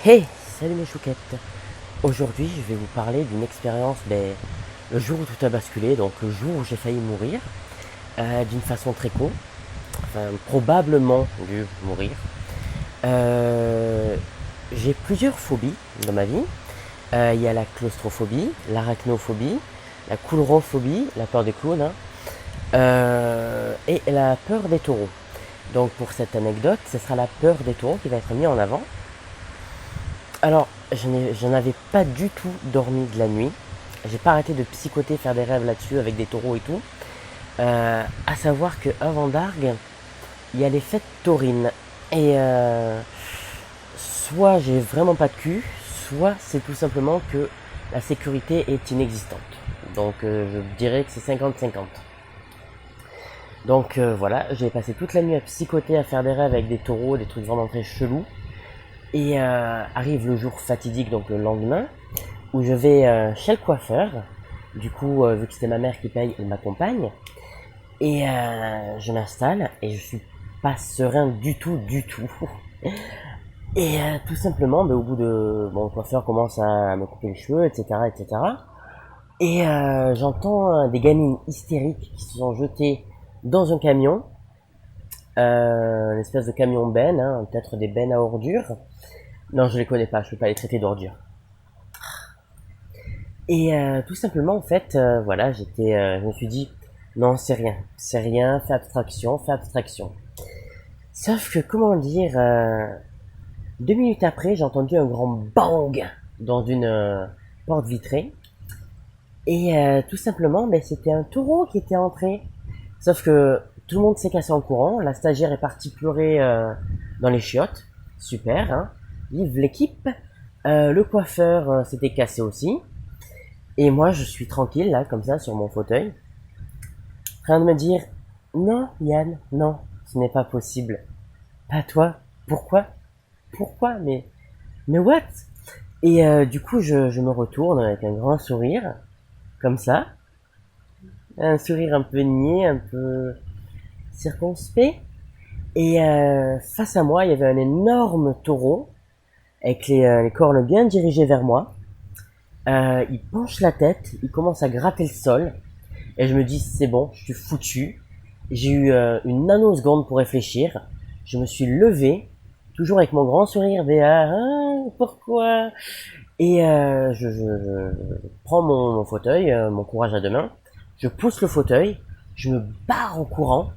Hey, salut mes chouquettes. Aujourd'hui, je vais vous parler d'une expérience, le jour où tout a basculé, donc le jour où j'ai failli mourir, d'une façon très con, enfin probablement dû mourir. J'ai plusieurs phobies dans ma vie. Il y a la claustrophobie, l'arachnophobie, la coulrophobie, la peur des clowns, et la peur des taureaux. Donc pour cette anecdote, ce sera la peur des taureaux qui va être mise en avant. Alors, je n'avais pas du tout dormi de la nuit. J'ai pas arrêté de psychoter, faire des rêves là-dessus avec des taureaux et tout. À savoir qu'avant d'Argues, il y a les fêtes taurines. Et soit j'ai vraiment pas de cul, soit c'est tout simplement que la sécurité est inexistante. Donc je dirais que c'est 50-50. Donc voilà, j'ai passé toute la nuit à psychoter, à faire des rêves avec des taureaux, des trucs vraiment très chelous. Et arrive le jour fatidique, donc le lendemain, où je vais chez le coiffeur. Du coup, vu que c'était ma mère qui paye, elle m'accompagne. Et je m'installe et je suis pas serein du tout. Et tout simplement, au bout de... Bon, le coiffeur commence à me couper les cheveux, etc. Et j'entends des gamines hystériques qui se sont jetées dans un camion. Une espèce de camion benne, peut-être des bennes à ordures. Non, je les connais pas, je peux pas les traiter d'ordures. Et tout simplement, en fait, voilà, je me suis dit, non, c'est rien, fais abstraction. Sauf que, comment dire, 2 minutes après, j'ai entendu un grand bang dans une porte vitrée. Et tout simplement, c'était un taureau qui était entré. Sauf que tout le monde s'est cassé en courant, la stagiaire est partie pleurer dans les chiottes. Super, hein. Vive l'équipe. Le coiffeur s'était cassé aussi. Et moi, je suis tranquille, là, comme ça, sur mon fauteuil. En train de me dire, non, Yann, non, ce n'est pas possible. Pas toi. Pourquoi mais what? Et du coup, je me retourne avec un grand sourire, comme ça. Un sourire un peu niais, un peu circonspect. Et face à moi, il y avait un énorme taureau, avec les cornes bien dirigées vers moi. Il penche la tête, il commence à gratter le sol, et je me dis c'est bon, je suis foutu. J'ai eu une nanoseconde pour réfléchir. Je me suis levé, toujours avec mon grand sourire, pourquoi? Et je prends mon fauteuil, mon courage à deux mains, je pousse le fauteuil, je me barre en courant,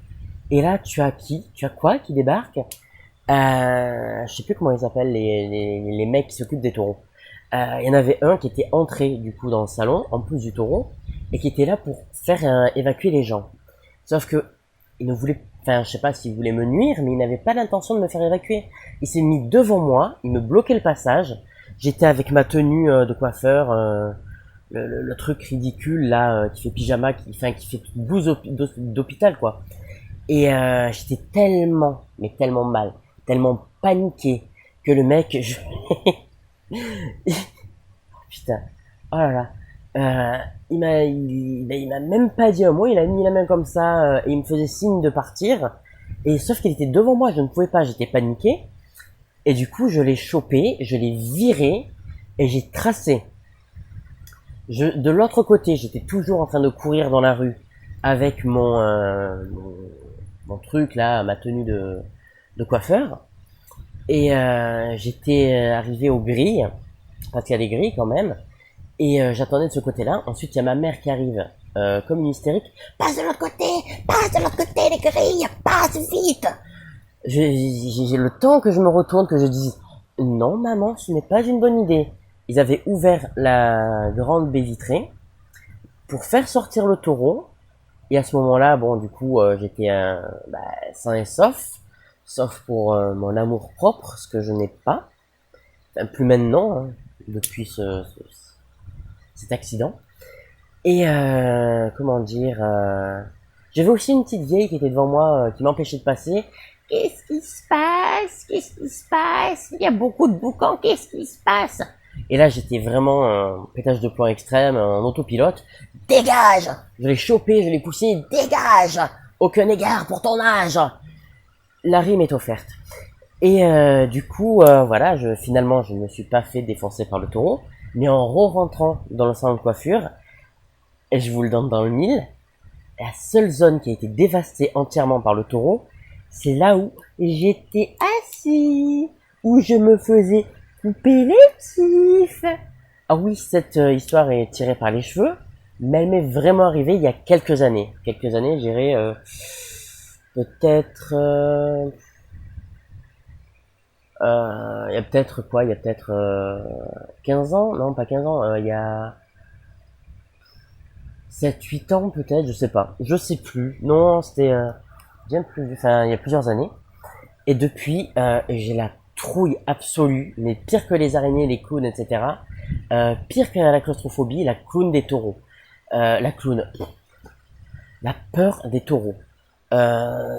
et là tu as quoi qui débarque? Je sais plus comment ils s'appellent les mecs qui s'occupent des taureaux. Il y en avait un qui était entré du coup dans le salon, en plus du taureau, et qui était là pour faire évacuer les gens. Sauf que il ne voulait, enfin je sais pas s'il voulait me nuire, mais il n'avait pas l'intention de me faire évacuer. Il s'est mis devant moi, il me bloquait le passage. J'étais avec ma tenue de coiffeur, le truc ridicule là, qui fait pyjama, qui fait blouse d'hôpital quoi. Et j'étais tellement mal, tellement paniqué que le mec, putain, oh là là, il m'a même pas dit un mot, il a mis la main comme ça et il me faisait signe de partir. Et sauf qu'il était devant moi, je ne pouvais pas, j'étais paniqué. Et du coup, je l'ai chopé, je l'ai viré et j'ai tracé. De l'autre côté, j'étais toujours en train de courir dans la rue avec mon truc là, ma tenue de coiffeur. Et j'étais arrivé aux grilles, parce qu'il y a des grilles quand même, et j'attendais de ce côté-là. Ensuite, il y a ma mère qui arrive, comme une hystérique. Passe de l'autre côté, les grilles, passe vite. J'ai le temps que je me retourne, que je dise, non maman, ce n'est pas une bonne idée. Ils avaient ouvert la grande baie vitrée pour faire sortir le taureau. Et à ce moment-là, bon, du coup, j'étais sain et sauf pour mon amour propre, ce que je n'ai pas. Enfin, plus maintenant, depuis cet accident. Et comment dire, j'avais aussi une petite vieille qui était devant moi, qui m'empêchait de passer. Qu'est-ce qui se passe? Il y a beaucoup de boucans, qu'est-ce qui se passe? Et là, j'étais vraiment un pétage de plomb extrême, en autopilote. Dégage! Je l'ai chopé, je l'ai poussé, dégage! Aucun égard pour ton âge! La rime est offerte. Et du coup, voilà, finalement, je ne me suis pas fait défoncer par le taureau, mais en re-rentrant dans le salon de coiffure, et je vous le donne dans le mille, la seule zone qui a été dévastée entièrement par le taureau, c'est là où j'étais assis, où je me faisais couper les tifs. Ah oui, cette histoire est tirée par les cheveux, mais elle m'est vraiment arrivée il y a quelques années. Quelques années, je dirais peut-être... il y a peut-être quoi? Il y a peut-être 15 ans? Non, pas 15 ans. Il y a 7-8 ans peut-être, je sais pas. Je sais plus. Non, c'était bien plus... Enfin, il y a plusieurs années. Et depuis, j'ai la trouille absolue, mais pire que les araignées, les clowns, etc. Pire que la claustrophobie, la clown des taureaux. La clown. La peur des taureaux.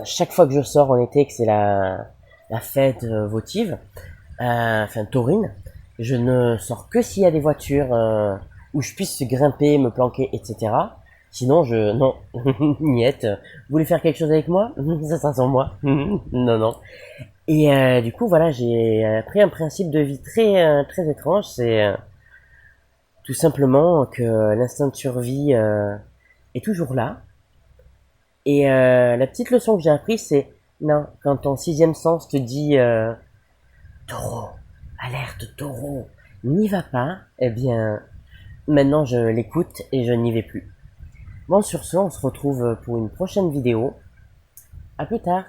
Chaque fois que je sors en été, que c'est la fête votive, enfin taurine, je ne sors que s'il y a des voitures où je puisse grimper, me planquer, etc. Sinon, non, niette. Vous voulez faire quelque chose avec moi? Ça sera sans moi. Non, non. Et du coup, voilà, j'ai appris un principe de vie très étrange. C'est tout simplement que l'instinct de survie est toujours là. Et la petite leçon que j'ai appris, c'est non, quand ton sixième sens te dit taureau, alerte taureau, n'y va pas, eh bien, maintenant je l'écoute et je n'y vais plus. Bon, sur ce, on se retrouve pour une prochaine vidéo. À plus tard.